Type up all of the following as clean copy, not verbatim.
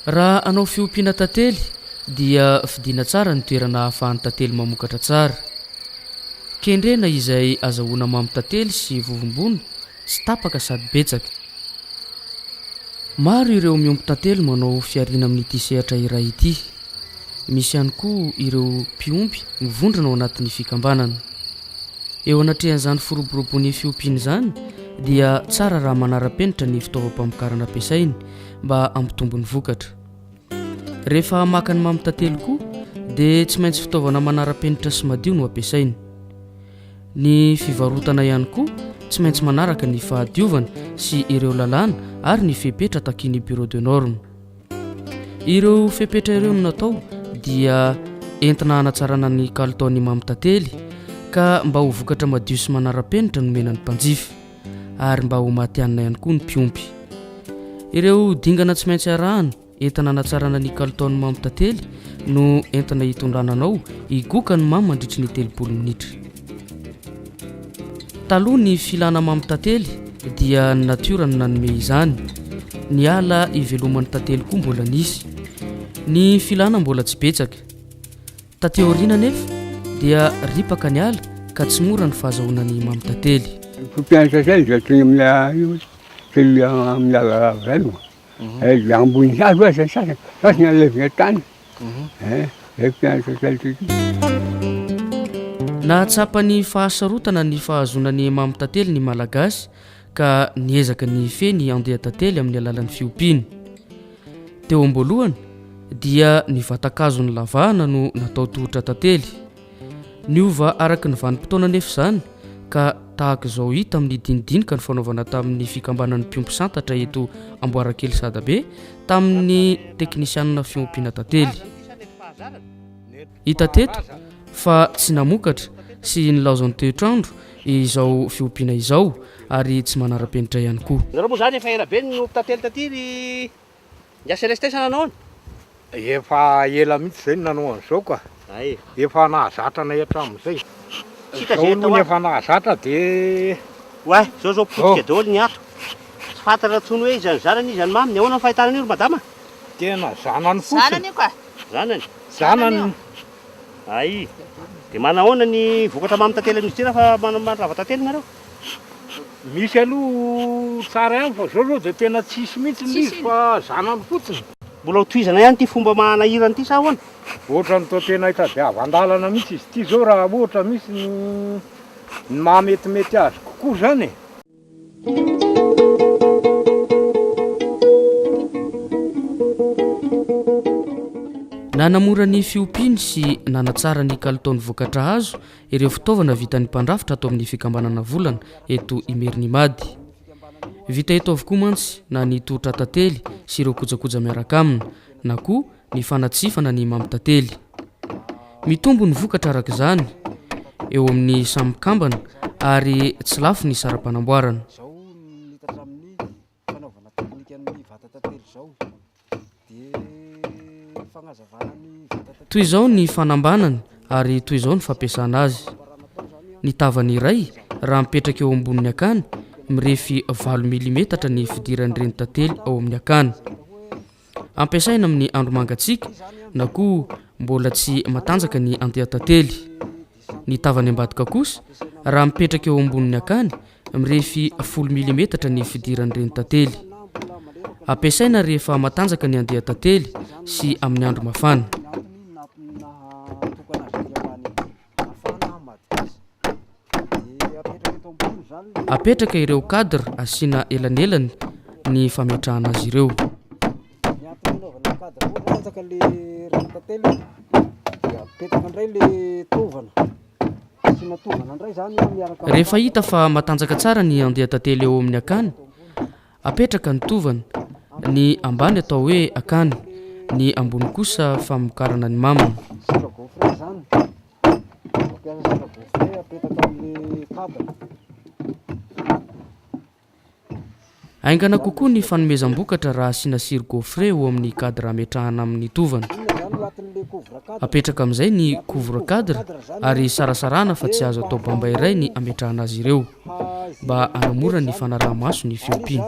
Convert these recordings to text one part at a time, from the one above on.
Raha anao fiompiana tantely dia fidina tsara ny toerana hahafahan'ny tantely mamokatra tsara. Kendrena izay azahoana mamy tantely sy vovombony sy tapaka sady betsaka. Maro ireo miompy tantely manao fiarina amin'ity sehatra iray ity. Misy ihany koa ireo mpiompy mivondrona ao anatin'ny fikambanana. Eo anatrehan'izany firoborobony fiompiana izany dia tsara raha manara-penitra ny fitaovam-pamokarana ampiasainy mba hampitombo ny vokatra. Rehefa maka ny mamy tantely koa dia tsy maintsy fitaovana manara-penitra sy madio no ampiasainy. Ny fivarotana ihany koa tsy maintsy manaraka ny fahadiovana sy ireo lalàna ary ny fepetra takin'ny bureau de norme. Ireo fepetra ireo no natao dia entina hanatsarana ny kalitaon'ny mamy tantely ka mba ho vokatra madio sy manara-penitra no menan'ny mpanjifa ary mba ho matianina ihany koa ny mpiompy. Ireo dingana tsy maintsy arahana entina hanatsarana ny kalitaon'ny mamy tantely no entina hitondrananao higoka ny mamy mandritra ny 30 minitra. Taloha ny filana mamy tantely dia ny natiora no nanome izany. Ny ala iveloman'ny tantely koa mbola nisy. Ny filana mbola tsy betsaka. Tateoriana nefa dia ripaka ny ala ka tsy mora ny fahazahoana ny mamy tantely. Fiompiana tantely dia toy amin'ny ala velona. Ambony hazo sasany alevina tany. Fiompiana tantely. Nahatsapa ny fahasarotana ny fahazoana ny mamy tantely ny malagasy ka niezaka ny feny andeha tantely amin'ny alalan'ny fiompiana. Teo amboalohany dia ny vatankazo ny lavahana no natao tohotra tantely. Niova araka ny vanim-potoana nefa izany ka tahaka izao hita amin'ny dinidinika ny fanaovana tamin'ny fikambanan'ny mpiompy santatra eto Amboarakely Sadabe tamin'ny teknisianina fiompiana tantely. Hita teto fa tsy namokatra sy nilaozan'ny toetrandro izao fiompiana izao ary tsy manara-penitra ihany koa. Nareo moa zany efa ela be ny tantely taty niasa lesitesana nanao. Efa ela mihitsy zay nanao an'izao ka. Efa nahazatra na hatramin'izay. Zao efa nahazatra dia ouais, zao potika daholo ny ato. Tsy fantatra tsony hoe izany zanany izy any mamy. Ny ahoana ny fahitana an'io madama? Tena zanany fotsiny. Zanany io ka. Zanany. Zanany. Ay. Dia manahoana ny vokatra mamy tantely amin'izy ity raha manarava tantely nareo? Misy aloha tsara ihany fa zao dia tena tsisy mihitsy izy fa zanany fotsiny. Mbola ho tohizana ihany ty fomba manahirana ty sa ahoana? Ohatra ny tao tena hitadiavan-dalana mihitsy izy ity zao raha ohatra misy ny mahametimety azy kokoa zany. Nanamora ny fiompiany sy nanatsara ny kalitaon'ny vokatra azo ireo fitaovana vitan'ny mpandrafitra atao amin'ny fikambanana volana eto Imerinimady. Vita eto avokoa mantsy na ny tohotra tantely sy ireo kojakoja miaraka aminy na koa ny fanatsifana ny mamy tantely. Mitombo ny vokatra araka izany eo amin'ny samikambana ary tsy lafo ny saram-panamboarana. Toy izao ny fanambanany ary toy izao ny fampiasana azy. Ny tavany iray raha mipetraka eo ambonin'ny akany mirefy 8 mm ny fidiran'ireny tantely ao amin'ny akany. Ampiasaina amin'ny andro mangatsiaka na koa mbola tsy matanjaka ny andeha tantely. Ny tavany ambadika kosa raha mipetraka eo ambonin'ny akany mirefy 10 mm ny fidiran'ireny tantely. Ampiasaina rehefa matanjaka ny andeha tantely sy amin'ny andro mafana. Apetraka ireo cadre asiana elanelany ny fametrahana azy ireo. Rehefa hita fa matanjaka tsara ny andeha tantely eo amin'ny akany, apetraka ny tovana. Ny ambany atao hoe akany, ny ambony kosa famokarana ny maminy. Aingana kokoa ny fanomezam-bokatra raha asiana siro gaufre eo amin'ny cadre ametrahana amin'ny tovana. Apetraka amin'izay ny couvre cadre ary sarasarana fa tsy azo atao bamba iray ny ametrahana azy ireo mba hanamora ny fanaraha-maso ny fiompiana.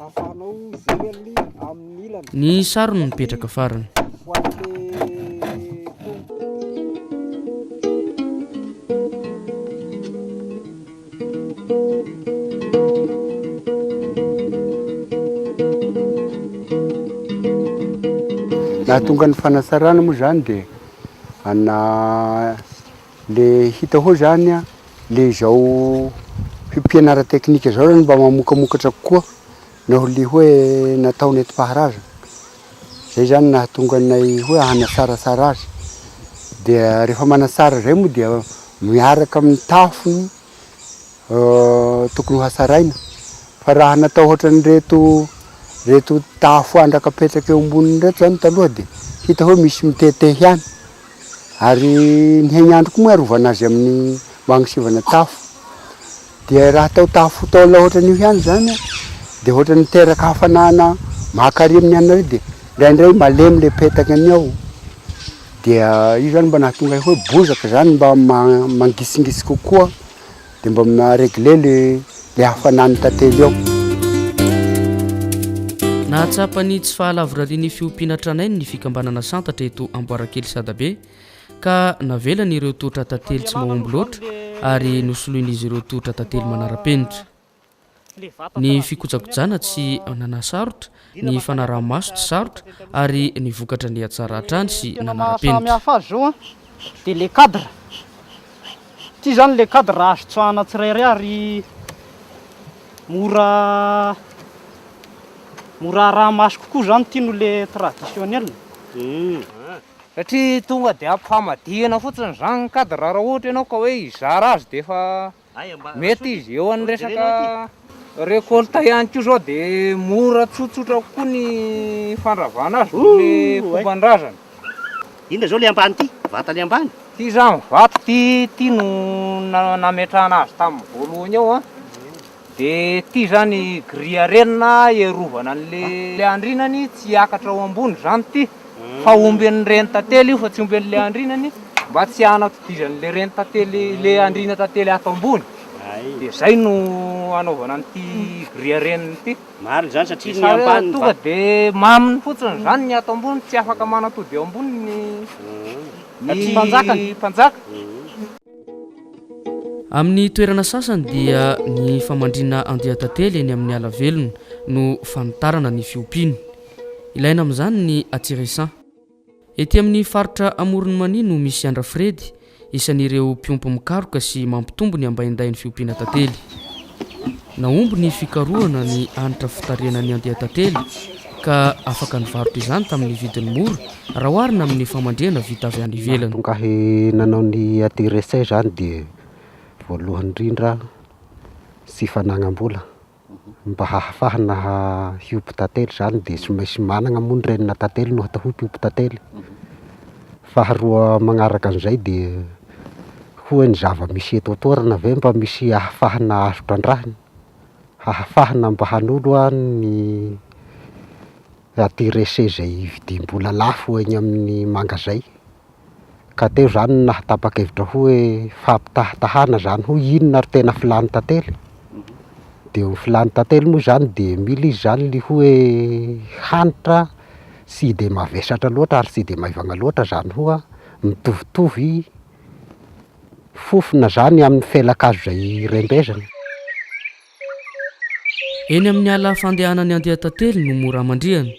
ahafahanao zerely amin'ny ilana ny sarony mipetraka farany. ho an'le nahatonga ny fanasarana moa zany dia ana le hita ho zany a le zao fipianara teknika zao zany mba mamokamokatra kokoa noho le hoe natao nentim-paharaza zay zany nahatonga nay hoe hanasarasara azy dia rehefa manasara zay moa dia miaraka amin'ny tafony tokony ho hasaraina fa raha natao ohatran'ny reto tafo andraka apetraka eo amboniny reto zany taloha dia hita hoe misy mitete ihany ary ny hegn'andro moa arovana azy amin'ny magnosivana tafo dia raha tao tafo tao la ohatran'io ihany zany dia ohatran'ny teraka hafanana mahakary amin'ny anareo dia indraindray malemy le petaka any ao dia io zany mba nahatonga hoe bozaka zany mba mangisingisy kokoa dia mba maregle le hafanany tantely ao. Nahatsapany tsy fahalavirarin'ny fiompiana tranainy ny fikambanana santatra eto Amboarakely Sadabe ka navelany ireo totra tantely tsy mahomby loatra ary nosoloin'izy ireo totra tantely manara-penitra. Ny fikojakojana tsy nanasarotra, ny fanaraha-maso tsy sarotra ary ny vokatra ny atsara hatrany sy nanara-penitra. Samihafa azy zao dia le cadre ty zany le cadre azo tsoahana tsirairay ary mora raha maso kokoa zany tiano le traditionnel satria tonga dia ampifamadihana fotsiny zany ny cadre raha ohatra ianao ka hoe hizara azy dia efa mety izy eo amin'ny resaka récolte ihany koa zao dia mora tsotsotra kokoa ny fandravana azy le fomban-drazana. Inona zao le ambany ty vata le ambany Ty zany vato ty no nametrahana azy tamin'ny voalohany eo a dia ty zany grille renina iarovana an'le andrinany tsy hiakatra ao ambony zany ty fa omby an'ny reny tantely io fa tsy omby an'le andrinany mba tsy hanatodizan'le reny tantely le andrina tantely ato ambony dia zay no anaovana an'ity grille reniny ty. marina zany satria ny ambany tonga dia maminy fotsiny zany ny ato ambony tsy afaka manatody eo ambony ny mpanjaka. Amin'ny toerana sasany dia ny famandrina andeha tantely eny amin'ny ala velona no fanitarana ny fiompiany. Ilaina amin'izany ny attiresan. Ety amin'ny faritra Amoron'ny Mania no misy Andra Fredy, isan'ireo mpiompy mikaroka sy mampitombo ny ambaindain'ny fiompiana tantely. Naomby ny fikarohana ny hanitra fitariana ny andeha tantely ka afaka nivarotra izany tamin'ny vidiny mora raha oharina amin'ny famandrihana vita avy any ivelany. Tongahy nanao ny attiresan zany dia voalohany indrindra sy fanagnam-bola mba hahafahana hiompy tantely zany dia sy maintsy manana moa ny renina tantely no atao hiompy tantely. Faharoa magnaraka an'izay dia hoe ny zava-misy eto an-toerana ve mba misy hahafahana azo trandrahana, hahafahana mba hanolo ny attirese zay vidim-bola lafo eny amin'ny mangazay. Ka teo zany nahatapa-kevitra hoe fampitahatahana zany ho inona ary tena filany tantely dia filany tantely moa zany dia mila izy zany le hoe hanitra sy dia mavesatra loatra ary sy dia maivana loatra zany hoa mitovitovy fofona zany amin'ny felakazo zay rembezana. Eny amin'ny ala fandehanany andeha tantely no mora mandrihana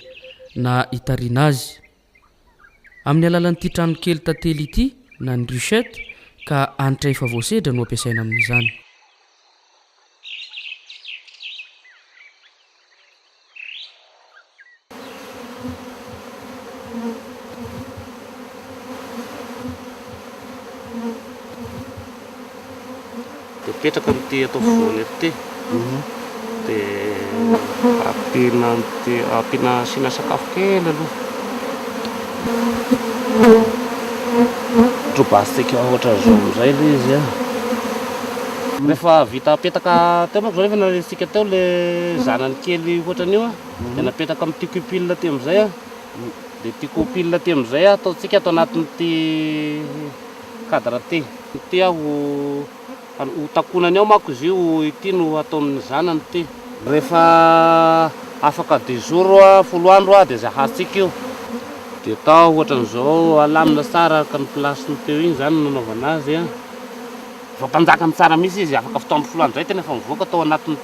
na hitariana azy. Amin'ny alalan'ity trano kely tantely ity na ny ruchette ka hanitra efa voasedra no ampiasaina amin'izany. dia petraka amin'ity atao fovoany ety dia ampiana asiana sakafo kely aloha trobasika ohatra zao amizay le izy a. Rehefa vita apetaka teo manko zao rehefa naresika teo le zanany kely ohatran'io a dia napetaka amin'ny ticupile ty amizay a dia ticupile ty amizay ataotsika atao anatin'ity cadre ty ty aho ho takonany ao manko izy io ity no atao amin'ny zanany ty. Rehefa afaka 2 jours folo andro dia zay hatsika io dia atao ohatran'izao alamina tsara araka ny plasiny teo iny zany nanaovana azy a fampanjakany tsara misy izy afaka fotoandro folo andro zay tena efa mivoaka atao anatiny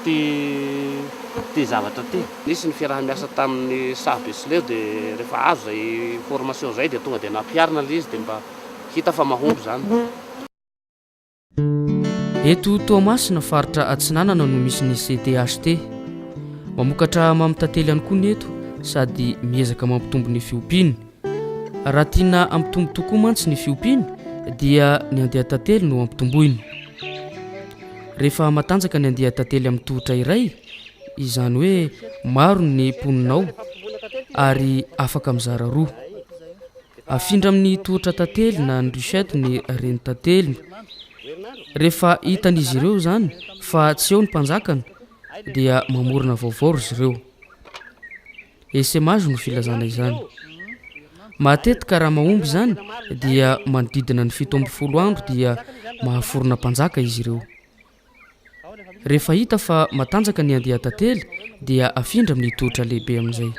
ty zavatra ty nisy ny fiarah-miasa tamin'ny Sahabesileo dia rehefa azo zay formation zay dia tonga dia nampiarina le izy dia mba hita fa mahomby zany. Eto Toamasina faritra Atsinanana no misy ny CDHT mamokatra mamitantely ihany koa ny eto sady miezaka mampitombo ny fiompiany. Raha tiana ampitombo tokoa mantsy ny fiompiany dia ny andeha tantely no ampitomboiny. Rehefa matanjaka ny andeha tantely amin'ny tohotra iray, izany hoe maro ny poninao ary afaka mizara roa. Afindra amin'ny tohotra tantely na ny ruchette ny reny tantely. Rehefa hitan'izy ireo zany fa tsy eo ny mpanjakana dia mamorona vaovao izy ireo. Esemazo no filazana izany. Matetika raha mahomby zany dia manodidina ny 17 andro dia mahaforona mpanjaka izy ireo. Rehefa hita fa matanjaka ny andeha tantely dia afindra amin'ny tohotra lehibe amin'izay.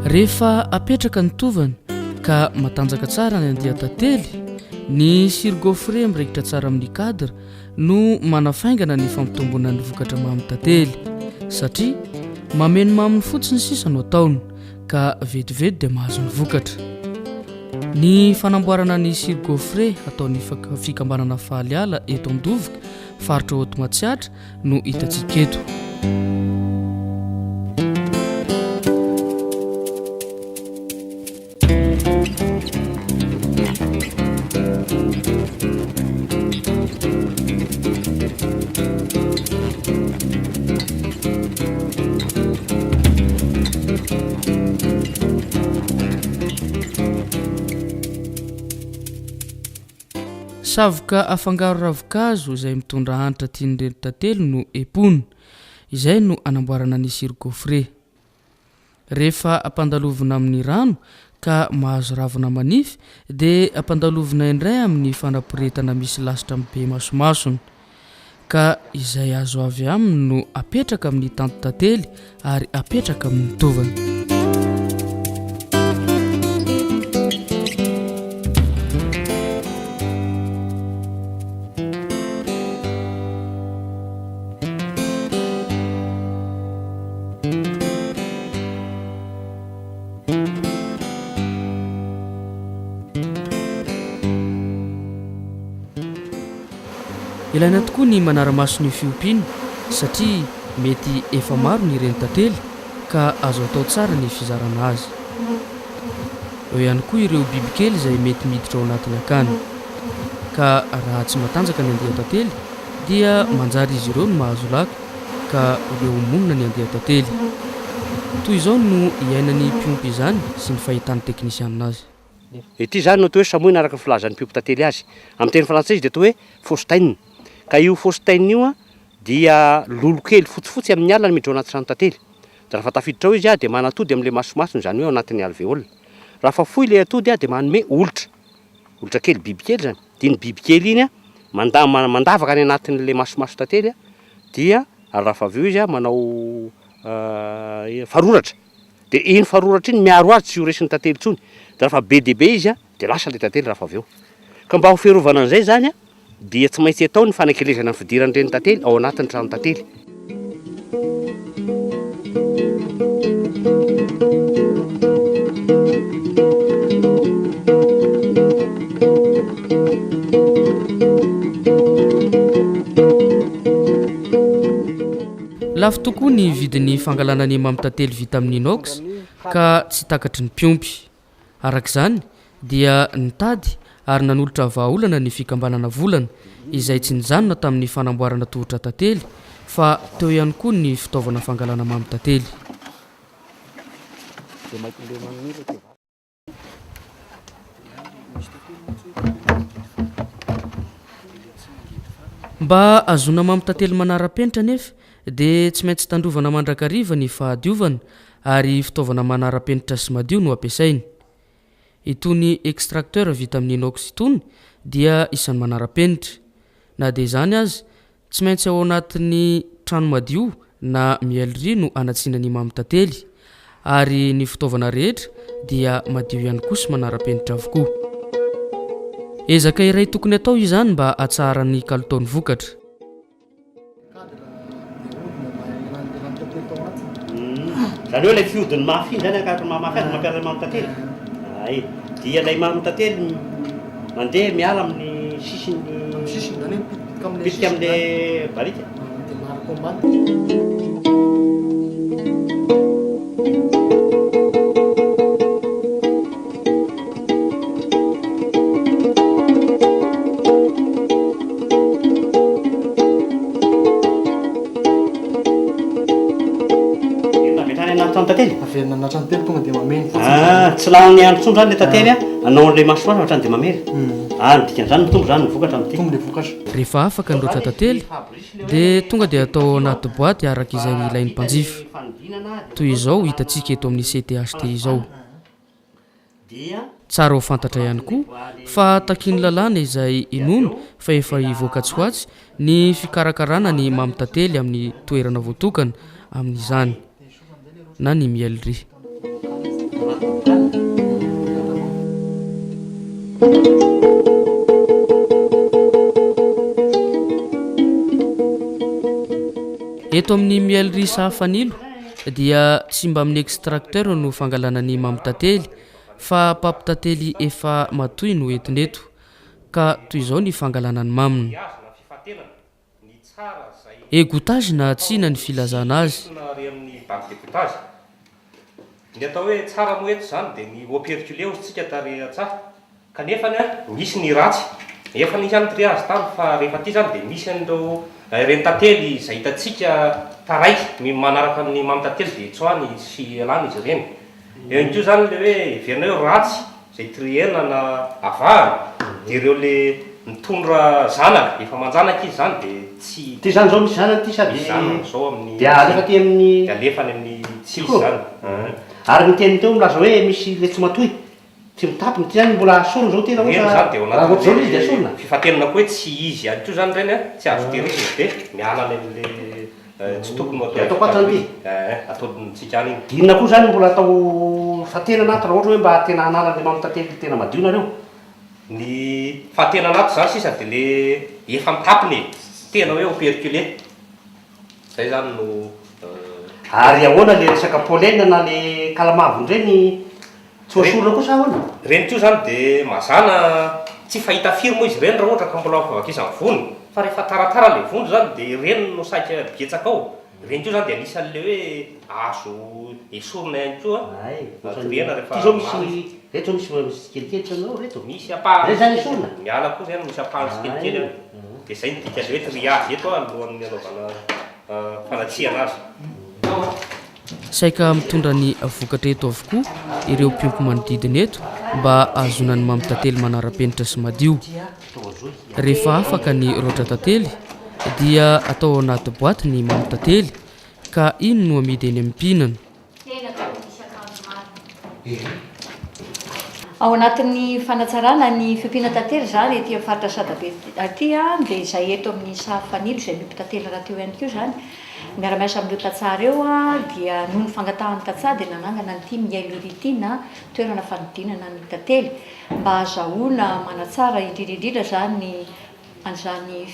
Rehefa apetraka ny tovany ka matanjaka tsara ny andeha tantely, ny sirgofre miraikitra tsara amin'ny cadre no manafaingana ny fampitomboana ny vokatra mamy tantely satria mameno maminy fotsiny sisa no ataony ka vetivety dia mahazo ny vokatra. Ny fanamboarana ny sirgofre ataon'ny fikambanana faly ala eto Andovoka faritra Hotomatsiatra no hitantsika eto. Savoka afangaro ravikazo izay mitondra hanitra tian'ireny tantely no epony. Izay no anamboarana ny sirgofre. Rehefa ampandalovina amin'ny rano ka mahazo ravina manify dia ampandalovina indray amin'ny fanapiretana misy lasitra be masomasony. Ka izay azo avy aminy no apetraka amin'ny tanty tantely ary apetraka amin'ny tovany. Ilaina tokoa ny manara-maso ny fiompiany satria mety efa maro ny reny tantely ka azo atao tsara ny fizarana azy. Eo ihany koa ireo bibikely izay mety miditra ao anatin'ny akany. Ka raha tsy matanjaka ny andeha tantely dia manjary izy ireo no mahazo laka ka ireo monina ny andeha tantely. Toy izao no iainan'ny mpiompy izany sy ny fahitany teknisianina azy. Ity zany no atao hoe samoina araka ny filazan'ny mpiompy tantely azy. Amin'ny teny frantsay izy dia atao hoe Faustin. Ka io Faustin io dia lolo kely fotsifotsy amin'ny alina miditra ao anaty trano tantely. Raha fa tafiditra ao izy dia manatody amin'ilay masomasony zany hoe ao anatin'ny alvéole. Raha fa fohy ilay atody dia manome olitra kely bibikely zany. Dia ny bibikely iny mandavaka any anatin'ilay masomaso tantely dia raha fa avy eo izy manao faroratra. Dia iny faroratra iny miaro azy tsy ho resin'ny tantely intsony. Dia raha fa be dia be izy dia lasa ilay tantely raha fa avy eo. Ka mba ho fiarovana an'izay zany dia tsy maintsy atao ny fanakelezana ny fidiran'ireny tantely ao anatin'ny trano tantely. Lafo tokoa ny vidin'ny fangalana ny mamy tantely vita amin'ny inox ka tsy takatry ny mpiompy. Arak'izany dia nitady ary nanolotra vahaolana ny fikambanana volana izay tsy nijanona tamin'ny fanamboarana tohotra tantely fa teo ihany koa ny fitaovana fangalana mamy tantely. Mba azona mamy tantely manara-penitra nefa dia tsy maintsy tandrovana mandrakariva ny fahadiovana ary fitaovana manara-penitra sy madio no ampiasainy. Itony extracteur vita amin'ny inox itony dia isan'ny manara-penitra. na dia izany azy tsy maintsy ao anatin'ny trano madio na miailiry no anatsiana ny mamy tantely ary ny fitaovana rehetra dia madio ihany koa sy manara-penitra avokoa. Ezaka iray tokony atao izany mba hatsara ny kalitaon'ny vokatra. Zany hoe ilay fiodiny mafy iny zany akaty mamafy azy mampiaraka mamy tantely. Ay, dia ilay mamy tantely mandeha miala amin'ny sisiny pitika amin'ilay barika. Averina anatrany telo tonga dia mameny tsy lahany andro tsondro zany le tantely anao an'ilay masoandro hatrany dia mamely. Ny dikan'izany mitombo zany ny vokatra amin'ity. tonga le vokatra. Rehefa afaka ny loatra tantely dia tonga dia atao anaty boaty araka izay ilain'ny mpanjifa. Toy izao hitantsika eto amin'ny CTHT izao. Tsara ho fantatra ihany koa fa takiany lalàna izay inono fa efa hivoaka tsy ho atsy ny fikarakarana ny mamy tantely amin'ny toerana voatokana amin'izany na ny miailiry. Eto amin'ny miailiry sahafanilo dia tsy mba amin'ny extracteur no fangalana ny mamy tantely fa papy tantely efa matoy no entineto ka toy izao ny fangalana ny maminy. Égouttage na tsina ny filazana azy. Ny atao hoe tsara moa eto zany dia ny operculé ozintsika tary atsaha kanefa misy ny ratsy efa nisy any triage tany fa rehefa ty zany dia misy an'ireo reny tantely izay hitantsika taraiky manaraka amin'ny mamy tantely dia tsoany sy alany izy ireny. Eo ihany koa zany le hoe verina hoe ratsy izay triena na avary dia ireo le mitondra zanaka efa manjanaka izy zany dia tsy Ty zany zao misy zanany ty sady zao amin'ny dia alefa ty amin'ny dia alefany amin'ny tsisy zany. Ary ny teny teo milaza hoe misy le tsy matoy tsy mitapony ty zany mbola asorona zao tena Eny zany dia raha ohatr'izao izy dia asorona. fifatenana koa hoe tsy izy ihany koa zany reny tsy azo tehirizina dia miala amin'le tsy tokony atao. Atao koa zany ataontsika any iny. Inona koa zany mbola atao fatena anaty raha ohatra hoe mba tena hanala le mamy tantely tena madio nareo. Ny fahatena anaty zany sisa dia le efa mitapony tena hoe operculé zay zany no Ary ahoana le resaka pollen na le kalamavony reny tsy hosorona koa sa ahoana? reny koa zany dia mazana tsy fahita firy moa izy reny raha ohatra ka mbola fivakisany vony fa rehefa taratara le vondro zany dia reny no saika betsaka ao. Reny koa zany dia anisan'le hoe azo esorina ihany koa rena rehefa ty zao misy reto misy kelikely anao reto misy apahany zany esorina miala koa zany misy apahany sy kelikely dia zay ny dika hoe triage eto alohan'ny anaovana fanatsihana azy. Saika mitondra ny vokatra eto avokoa ireo mpiompy manodidina eto mba ahazonany mamy tantely manara-penitra sy madio. Rehefa afaka ny roatra tantely dia atao anaty boaty ny mamy tantely ka iny no amidy eny amin'ny mpihinana. Ao anatin'ny fanatsarana ny fiompiana tantely zany ety amin'ny faritra Sadabe aty dia izay eto amin'ny sahafanilo izay miompy tantely raha teo ihany koa zany miara-miasa amin'ireo tantsara eo dia noho ny fangatahan'ny tantsara dia nanangana n'ity miailiry ity na toerana fanodinana ny tantely mba azahoana manatsara indrindra zany an'izany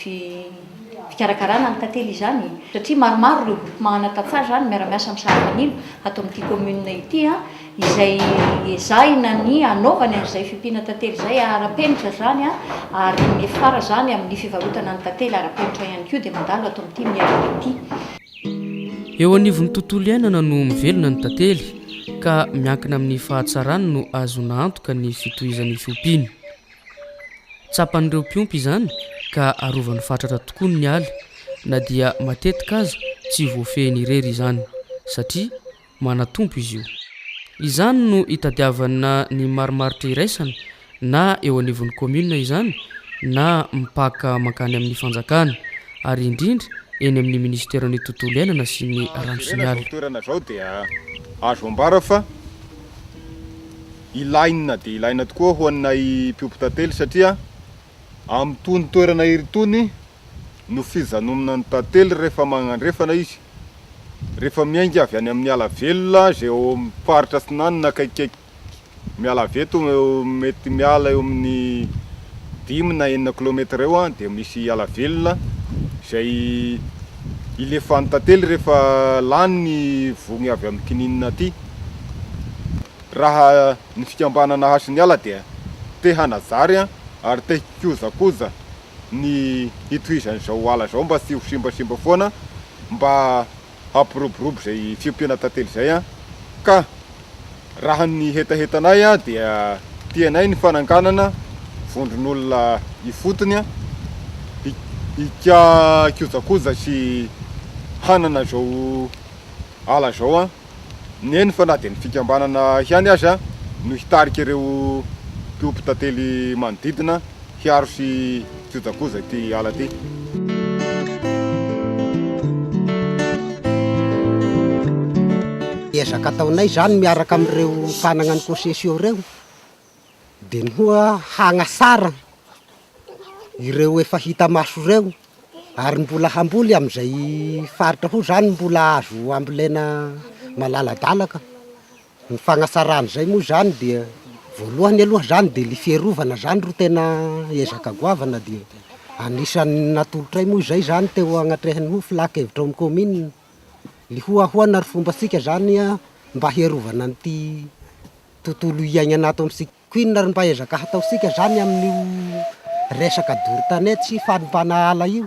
fikarakarana ny tantely izany satria maromaro ireo groupement tantsara zany miara-miasa amin'ny sahafanilo atao amin'ity commune ity izay ezahina ny anaovany an'izay fiompiana tantely izay ara-penitra zany ary mifara zany amin'ny fivarotana ny tantely ara-penitra ihany koa dia mandalo atao amin'ity miailiry ity. Eo anivon'ny tontolo iainana no mivelona ny tantely ka miankina amin'ny fahatsarany no azona antoka ny fitohizan'ny fiompiany. Tsapan'ireo mpiompy izany ka arovany fatratra tokoa ny ala na dia matetika aza tsy voafehiny irery izany satria manatompo izy io. Izany no hitadiavana ny marimaritra iraisana na eo anivon'ny commune izany na mipaka mankany amin'ny fanjakana ary indrindra eny amin'ny ministeran'ny tontolo iainana sy ny rano sy ny ala. Toerana zao dia azo ambara fa ilaina dia ilaina tokoa ho anay mpiompy tantely satria amin'ny tony toerana iry tony no fizanomana ny tantely rehefa magnandrefana izy. Rehefa miainga avy any amin'ny ala velona zay eo amin'ny faritra Sinanina akaikaiky miala veto mety miala eo amin'ny 5 na 9 kilometera eo dia misy ala velona zay ilefan'ny tantely rehefa lany ny vogny avy amin'ny kininina aty. Raha ny fikambanana hasiny ala dia te hanazary ary te hikozakoza ny hitohizan'izao ala zao mba tsy ho simbasimba foana, mba hampiroborobo zay fiompiana tantely zay ka raha ny hetahetanay dia tianay ny fananganana vondron'olona ifotony hikozakoza sy hanana zao ala zao neny fa na dia ny fikambanana ihany aza no hitarika ireo mpiompy tantely manodidina hiaro sy hikozakoza ty ala ty. Ezaka ataonay zany miaraka amin'ireo fanagna ny konsesio reo dia ny hoa hagnasara ireo efa hita maso reo ary mbola hamboly amin'izay faritra ho zany mbola azo ambolena malaladalaka. Ny fagnasaran'izay moa zany dia voalohany aloha zany dia li fierovana zany ro tena ezaka goavana dia anisan'ny natolotray moa zay zany teo agnatrehany ho filakevitra amin'ny commune li hoahoana ry fombatsika zany mba hierovana an'ity tontolo iainana ato amintsika. Koinona ry mba ezaka hataosika zany amin'io resaka doro-tanety sy fanimpana ala io.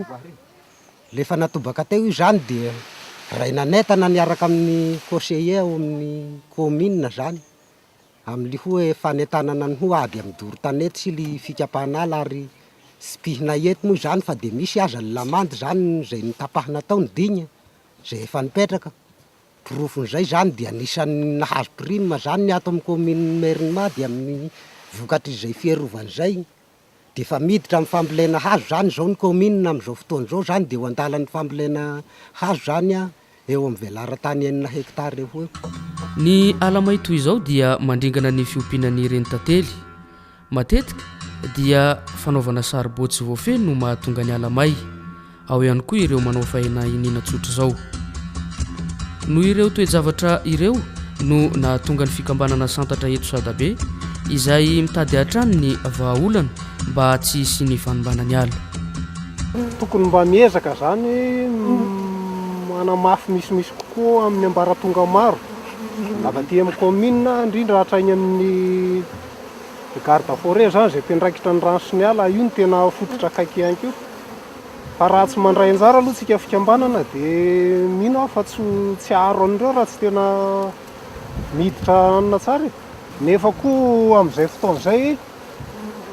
Lefa natobaka teo io zany dia rainanetana niaraka amin'ny conseiller ao amin'ny commune zany amin'ny hoe fanetanana ny ho ady amin'ny doro-tanety sy li fikapana ala ary sy pihina eto moa zany fa dia misy aza ny lamandy zany zay nitapahina tao ny digna zay efa nipetraka. Porofon'izay zany dia anisan'ny nahazo prime zany ny ato amin'ny commune Merinima dia amin'ny vokatr'izay fierovan'izay dia efa miditra amin'ny fambolena hazo zany zao ny commune amin'izao fotoan'izao zany dia ho andalan'ny fambolena hazo zany eo amin'ny velaran-tany 9 hektara eo eo. Ny ala maitoy izao dia mandringana ny fiompianany reny tantely. Matetika dia fanaovana sarobotsy voafeny no mahatonga ny ala may. Ao ihany koa ireo manao fahina inina tsotra zao. No ireo toe-javatra ireo no nahatonga ny fikambanana santatra eto Sadabe izay mitady hatrany ny vahaolana mba tsy hisy ny fanombanany ala. Tokony mba miezaka zany manamafy misimisy kokoa amin'ny ambaratonga maro aty amin'ny commune indrindra hatrainy amin'ny garde forêt zany zay mpendraikitra ny rano sy ny ala io ny tena fototra akaiky ihany koa. Fa raha tsy mandray anjara aloha tsika fikambanana dia mino aho fa tsy haro an'ireo raha tsy tena miditra anina tsara. Nefa koa amin'izay fotoan'izay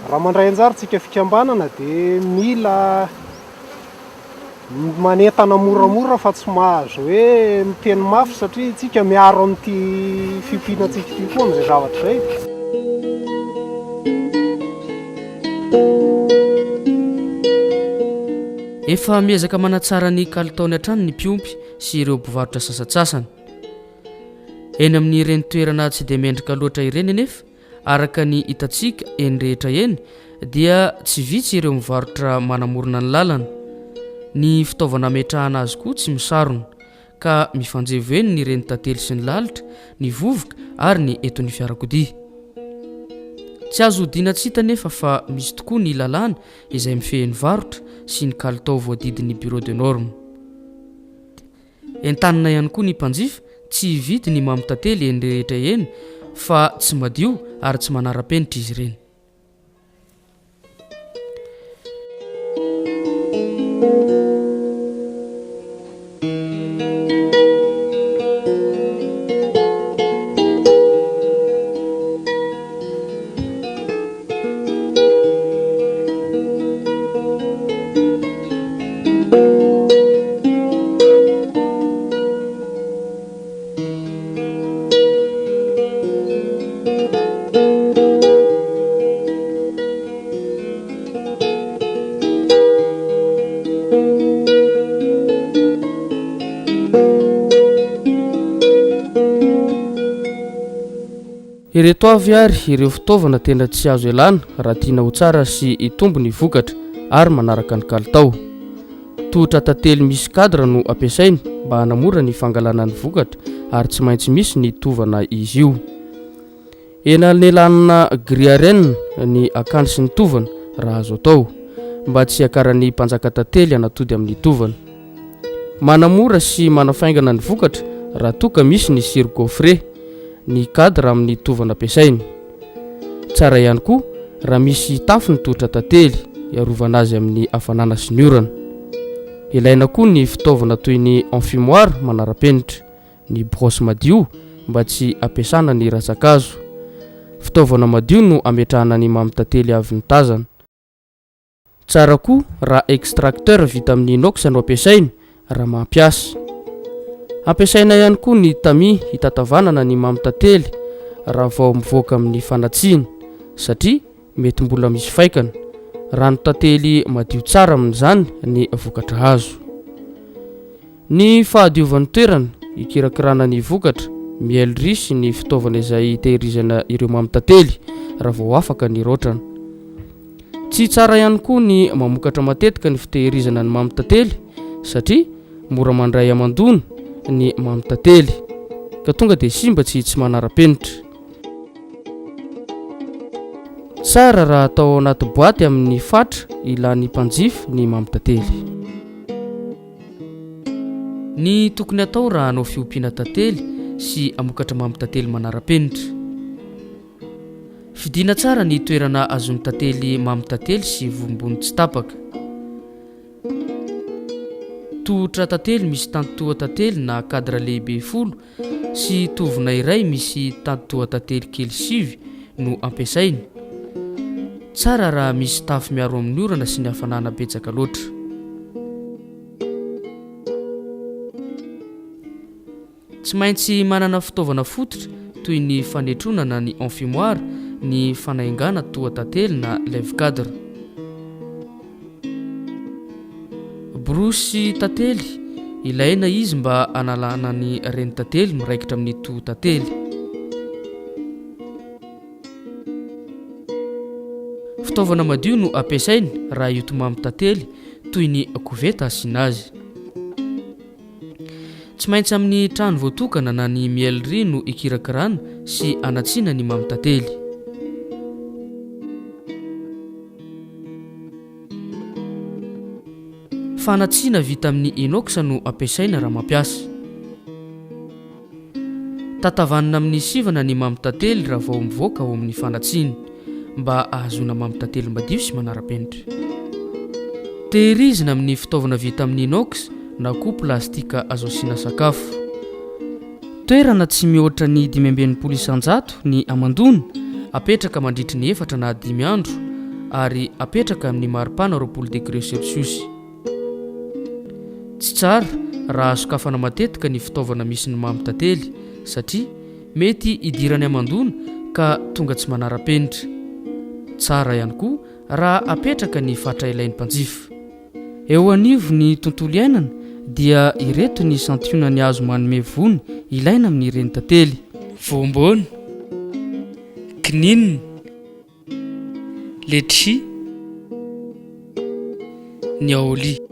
raha mandray anjara tsika fikambanana dia mila manentana moramora fa tsy mahazo hoe miteny mafy satria tsika miaro amin'ity fiompianantsika ity koa amin'izay zavatra izay. Efa miezaka manatsara ny kalitaony hatrany ny mpiompy sy ireo mpivarotra sasatsasany. Eny amin'ny ireny toerana tsy dia mendrika loatra ireny nefa araka ny hitantsika eny rehetra eny dia tsy vitsy ireo mivarotra manamorona ny lalana. Ny fitaovana ametrahana azy koa tsy misarona ka mifanjevo eny ny reny tantely sy ny lalitra, ny vovoka ary ny eton'ny fiarakodia. Tsy azo dina tsita nefa fa misy tokoa ny lalàna izay mifehy ny varotra sy ny kalitao voadidin'ny bureau de norme. Entanina ihany koa ny mpanjifa tsy hividy ny mamy tantely eny rehetra eny fa tsy madio ary tsy manara-penitra izy ireny. Ireto avy ary ireo fitaovana tena tsy azo elana raha tiana ho tsara sy hitombo ny vokatra ary manaraka ny kalitao. tohotra tantely misy kadra no ampiasainy mba hanamora ny fangalana ny vokatra ary tsy maintsy misy ny tovana izy io. Enanelanina griarenne ny akanjo sy ny tovana raha azo atao mba tsy hakaran'ny mpanjaka tantely hanatody amin'ny tovana. Manamora sy manafaingana ny vokatra raha toka misy ny sir gaufré ny kadra amin'ny tovana ampiasainy. Tsara ihany koa raha misy tafo ny tohotra tantely iarovana azy amin'ny hafanana sy ny orana. Ilaina koa ny fitaovana toy ny enfumoir manara-penitra, ny brosse madio mba tsy ampiasana ny ratsakazo. Fitaovana madio no ametrahana ny mamy tantely avy ny tazana. Tsara koa raha extracteur vita amin'ny inox no ampiasainy raha mampiasa. Ampiasaina ihany koa ny tami hitatavanana ny mamy tantely raha vao mivoaka amin'ny fanatsiny satria mety mbola misy faikana. Rano tantely madio tsara amin'izany ny vokatra hazo. Ny fahadiovan'ny toerana ikirakirana ny vokatra, mielry sy ny fitaovana izay tehirizana ireo mamy tantely raha vao afaka ny rotrana. Tsy tsara ihany koa ny mamokatra matetika ny fitehirizana ny mamy tantely satria mora mandray amandona ny mamy tantely ka tonga dia simba tsy manara-penitra. Tsara raha atao anaty boaty amin'ny fatra ilan'ny mpanjifa ny mamy tantely. Ny tokony atao raha hanao fiompiana tantely sy amokatra mamy tantely manara-penitra. Fidina tsara ny toerana azon'ny tantely mamy tantely sy vombony tsy tapaka. Tohotra tantely misy tantoa tantely na kadra lehibe 10 sy tovona iray misy tantoa tantely kely 9 no ampiasainy. Tsara raha misy tafo miaro amin'ny orana sy ny hafanana betsaka loatra. Tsy maintsy manana fitaovana fototra toy ny fanetronana ny enfumoir, ny fanaingana toa tantely na lève-cadre. Brosy tantely ilaina izy mba analana ny reny tantely miraikitra amin'ny toa tantely. Fitaovana madio no ampiasainy raha ioto mamy tantely toy ny koveta asiana azy. Tsy maintsy amin'ny trano voatokana na ny mielry no ikirakirana sy anatsiana ny mamy tantely. Fanatsiana vita amin'ny inox no ampiasaina raha mampiasa. Tatavanina amin'ny sivana ny mamy tantely raha vao mivoaka ao amin'ny fanatsiana mba ahazona mamy tantely madio sy manara-penitra. Tehirizina amin'ny fitaovana vita amin'ny inox na koa plastika azo asiana sakafo. Toerana tsy mihoatra ny 500 isan-jato ny amandona, apetraka mandritry ny 4 na 5 andro ary apetraka amin'ny maripana 20 degré Celsius. Tsy tsara raha sokafana matetika ny fitaovana misy ny mamy tantely satria mety idirany amandona ka tonga tsy manara-penitra. Tsara ihany koa raha apetraka ny fatra ilain'ny mpanjifa. Eo anivo ny tontolo iainana dia ireto ny santionany azo manome vony ilaina amin'ny reny tantely: voambony, kininina, letchi, ny aoli.